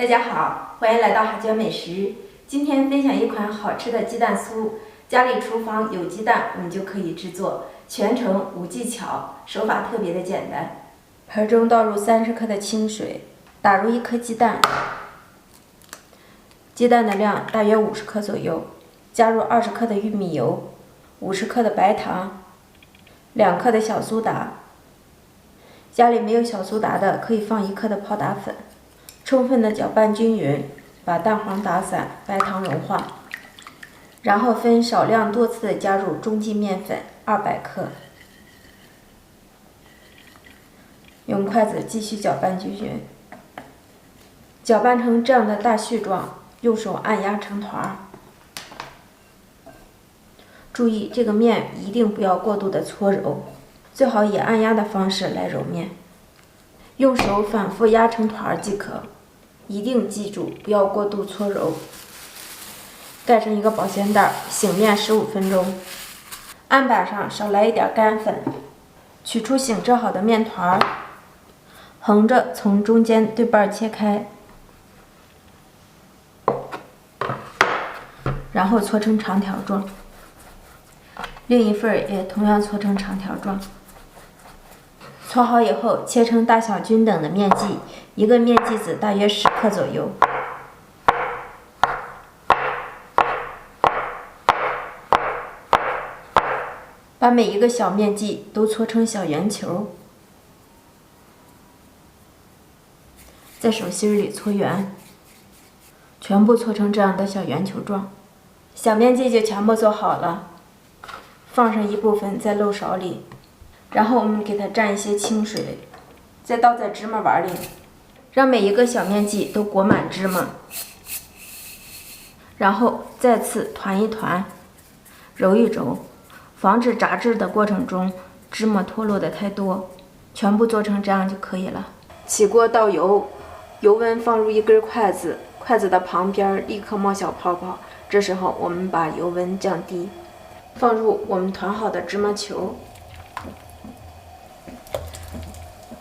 大家好，欢迎来到海椒美食。今天分享一款好吃的鸡蛋酥，家里厨房有鸡蛋，我们就可以制作，全程无技巧，手法特别的简单。盆中倒入30克的清水，打入1颗鸡蛋，鸡蛋的量大约50克左右，加入20克的玉米油，50克的白糖，2克的小苏打。家里没有小苏打的，可以放1克的泡打粉。充分的搅拌均匀，把蛋黄打散，白糖融化，然后分少量多次的加入中筋面粉200克，用筷子继续搅拌均匀，搅拌成这样的大絮状，用手按压成团。注意这个面一定不要过度的搓揉，最好以按压的方式来揉面，用手反复压成团即可。一定记住不要过度搓揉。盖上一个保鲜袋，醒面15分钟。案板上少来一点干粉，取出醒制好的面团，横着从中间对半切开，然后搓成长条状。另一份也同样搓成长条状。搓好以后，切成大小均等的面剂，一个面剂子大约10克左右。把每一个小面剂都搓成小圆球，在手心里搓圆，全部搓成这样的小圆球状。小面剂就全部做好了，放上一部分在漏勺里。然后我们给它蘸一些清水，再倒在芝麻碗里，让每一个小面剂都裹满芝麻，然后再次团一团，揉一揉，防止炸制的过程中芝麻脱落的太多。全部做成这样就可以了。起锅倒油，油温放入1根筷子，筷子的旁边立刻冒小泡泡，这时候我们把油温降低，放入我们团好的芝麻球。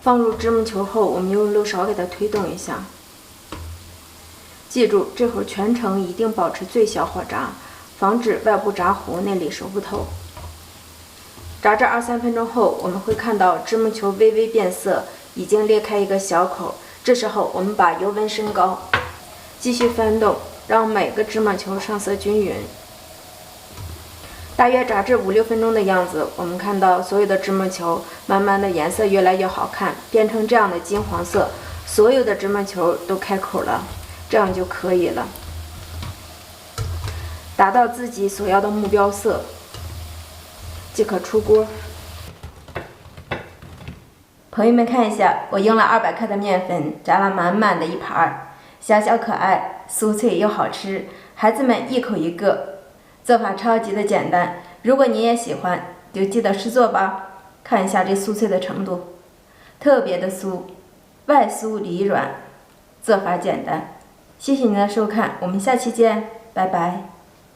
放入芝麻球后，我们用漏勺给它推动一下。记住，这会儿全程一定保持最小火炸，防止外部炸糊，内里熟不透。炸至2-3分钟后，我们会看到芝麻球微微变色，已经裂开一个小口。这时候我们把油温升高，继续翻动，让每个芝麻球上色均匀。大约炸至5-6分钟的样子，我们看到所有的芝麻球慢慢的颜色越来越好看，变成这样的金黄色，所有的芝麻球都开口了，这样就可以了。达到自己所要的目标色，即可出锅。朋友们看一下，我用了200克的面粉，炸了满满的一盘，小小可爱，酥脆又好吃，孩子们一口一个。做法超级的简单，如果你也喜欢，就记得试做吧。看一下这酥脆的程度，特别的酥，外酥里软，做法简单。谢谢您的收看，我们下期见，拜拜。